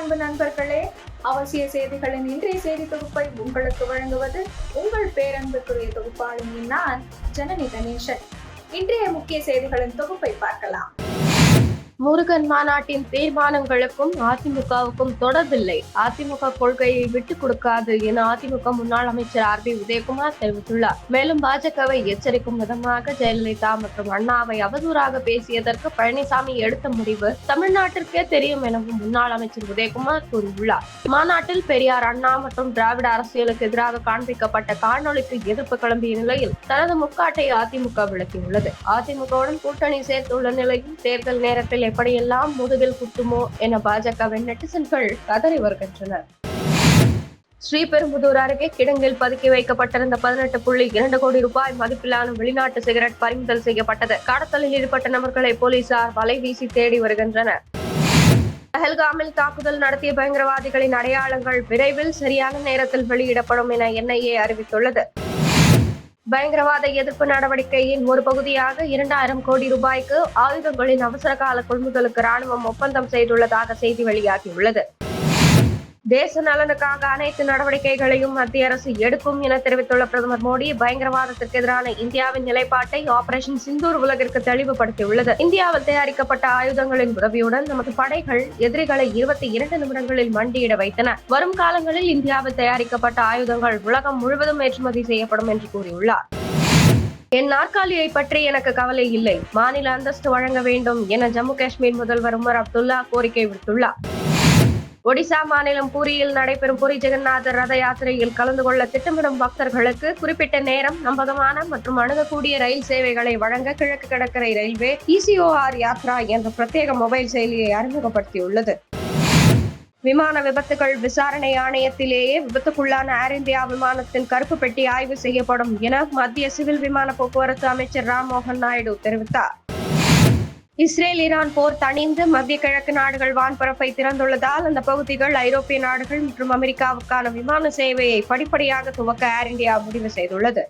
அன்பு நண்பர்களே, அவசிய செய்திகளின் இன்றைய செய்தி தொகுப்பை உங்களுக்கு வழங்குவது உங்கள் பேரன்புக்குரிய தொகுப்பாளினி நான் ஜனனி கணேசன். இன்றைய முக்கிய செய்திகளின் தொகுப்பை பார்க்கலாம். முருகன் மாநாட்டின் தீர்மானங்களுக்கும் அதிமுகவுக்கும் தொடர்பில்லை. அதிமுக கொள்கையை விட்டுக் கொடுக்காது என அதிமுக முன்னாள் அமைச்சர் RB உதயகுமார் தெரிவித்துள்ளார். மேலும் பாஜகவை எச்சரிக்கும் விதமாக ஜெயலலிதா மற்றும் அண்ணாவை அவதூறாக பேசியதற்கு பழனிசாமி எடுத்த முடிவு தமிழ்நாட்டிற்கே தெரியும் எனவும் முன்னாள் அமைச்சர் உதயகுமார் கூறியுள்ளார். மாநாட்டில் பெரியார், அண்ணா மற்றும் திராவிட அரசியலுக்கு எதிராக காண்பிக்கப்பட்ட காணொலிக்கு எதிர்ப்பு கிளம்பிய நிலையில் தனது முக்காட்டை அதிமுக விளக்கியுள்ளது. அதிமுகவுடன் கூட்டணி சேர்த்துள்ள நிலையில் தேர்தல் நேரத்தில் எப்படியெல்லாம் முதுகில் குத்துமோ என பாஜகவின் நெட்டிசன்கள் கதறி வருகின்றனர். ஸ்ரீபெரும்புதூர் அருகே கிடங்கில் பதுக்கி வைக்கப்பட்டிருந்த 18.2 கோடி ரூபாய் மதிப்பிலான வெளிநாட்டு சிகரெட் பறிமுதல் செய்யப்பட்டது. கடத்தலில் ஈடுபட்ட நபர்களை போலீசார் வலை வீசி தேடி வருகின்றனர். பஹல்காமில் தாக்குதல் நடத்திய பயங்கரவாதிகளின் அடையாளங்கள் விரைவில் சரியான நேரத்தில் வெளியிடப்படும் என NIA அறிவித்துள்ளது. பயங்கரவாத எதிர்ப்பு நடவடிக்கையின் ஒரு பகுதியாக 2000 கோடி ரூபாய்க்கு ஆயுதங்களின் அவசர கால கொள்முதலுக்கு ராணுவம் ஒப்பந்தம் செய்துள்ளதாக செய்தி வெளியாகியுள்ளது. தேச நலனுக்காக அனைத்து நடவடிக்கைகளையும் மத்திய அரசு எடுக்கும் என தெரிவித்துள்ள பிரதமர் மோடி, பயங்கரவாதத்திற்கு எதிரான இந்தியாவின் நிலைப்பாட்டை ஆபரேஷன் சிந்தூர் உலகிற்கு தெளிவுபடுத்தியுள்ளது. இந்தியாவில் தயாரிக்கப்பட்ட ஆயுதங்களின் உதவியுடன் நமது படைகள் எதிரிகளை 22 நிமிடங்களில் மண்டியிட வைத்தன. வரும் காலங்களில் இந்தியாவில் தயாரிக்கப்பட்ட ஆயுதங்கள் உலகம் முழுவதும் ஏற்றுமதி செய்யப்படும் என்று கூறியுள்ளார். என் நாற்காலியை பற்றி எனக்கு கவலை இல்லை, மாநில அந்தஸ்து வழங்க வேண்டும் என ஜம்மு காஷ்மீர் முதல்வர் உமர் அப்துல்லா கோரிக்கை விடுத்துள்ளார். ஒடிசா மாநிலம் பூரியில் நடைபெறும் பூரி ஜெகநாதர் ரத யாத்திரையில் கலந்து கொள்ள திட்டமிடும் பக்தர்களுக்கு குறிப்பிட்ட நேரம், நம்பகமான மற்றும் அணுகக்கூடிய ரயில் சேவைகளை வழங்க கிழக்கு கடற்கரை ரயில்வே ECOR யாத்ரா என்ற பிரத்யேக மொபைல் செயலியை அறிமுகப்படுத்தியுள்ளது. விமான விபத்துகள் விசாரணை ஆணையத்திலேயே விபத்துக்குள்ளான ஏர் இந்தியா விமானத்தின் கருப்பு பெட்டி ஆய்வு செய்யப்படும் என மத்திய சிவில் விமான போக்குவரத்து அமைச்சர் ராம் மோகன் நாயுடு தெரிவித்தார். இஸ்ரேல் ஈரான் போர் தணிந்து மத்திய கிழக்கு நாடுகள் வான்பரப்பை திறந்துள்ளதால் அந்த பகுதிகள் ஐரோப்பிய நாடுகள் மற்றும் அமெரிக்காவுக்கான விமான சேவையை படிப்படியாக துவக்க ஏர் இந்தியா முடிவு செய்துள்ளது.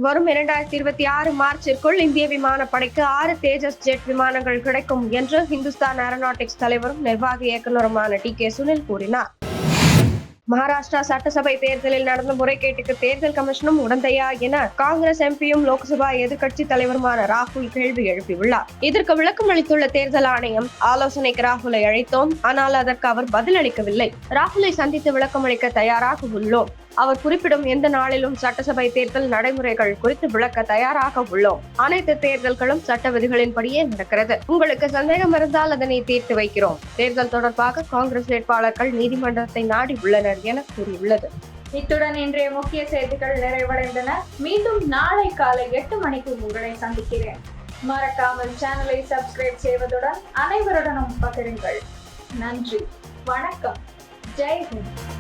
வரும் 2026 மார்ச்சிற்குள் இந்திய விமானப்படைக்கு 6 தேஜஸ் ஜெட் விமானங்கள் கிடைக்கும் என்று ஹிந்துஸ்தான் ஏரோநாட்டிக்ஸ் தலைவரும் நிர்வாக இயக்குநருமான TK சுனில் கூறினார். மகாராஷ்டிரா சட்டசபை தேர்தலில் நடந்த முறைகேட்டுக்கு தேர்தல் கமிஷனும் உடந்தையா என காங்கிரஸ் MPயும் லோக்சபா எதிர்க்கட்சி தலைவருமான ராகுல் கேள்வி எழுப்பியுள்ளார். இதற்கு விளக்கம் அளித்துள்ள தேர்தல் ஆணையம், ஆலோசனைக்கு ராகுலை அழைத்தோம், ஆனால் அதற்கு அவர் பதிலளிக்கவில்லை. ராகுலை சந்தித்து விளக்கம் அளிக்க தயாராக உள்ளோம். அவர் குறிப்பிடும் எந்த நாளிலும் சட்டசபை தேர்தல் நடைமுறைகள் குறித்து விளக்க தயாராக உள்ளோம். அனைத்து தேர்தல்களும் சட்ட விதிகளின்படியே நடக்கிறது. உங்களுக்கு சந்தேகம் இருந்தால் அதனை தீர்த்து வைக்கிறோம். தேர்தல் தொடர்பாக காங்கிரஸ் வேட்பாளர்கள் நீதிமன்றத்தை நாடி உள்ளனர் என கூறியுள்ளது. இத்துடன் இன்றைய முக்கிய செய்திகள் நிறைவடைந்தன. மீண்டும் நாளை காலை 8 மணிக்கு உங்களை சந்திக்கிறேன். மறக்காமல் சேனலை சப்ஸ்கிரைப் செய்வதுடன் அனைவருடனும் பகிருங்கள். நன்றி, வணக்கம், ஜெய் ஹிந்த்.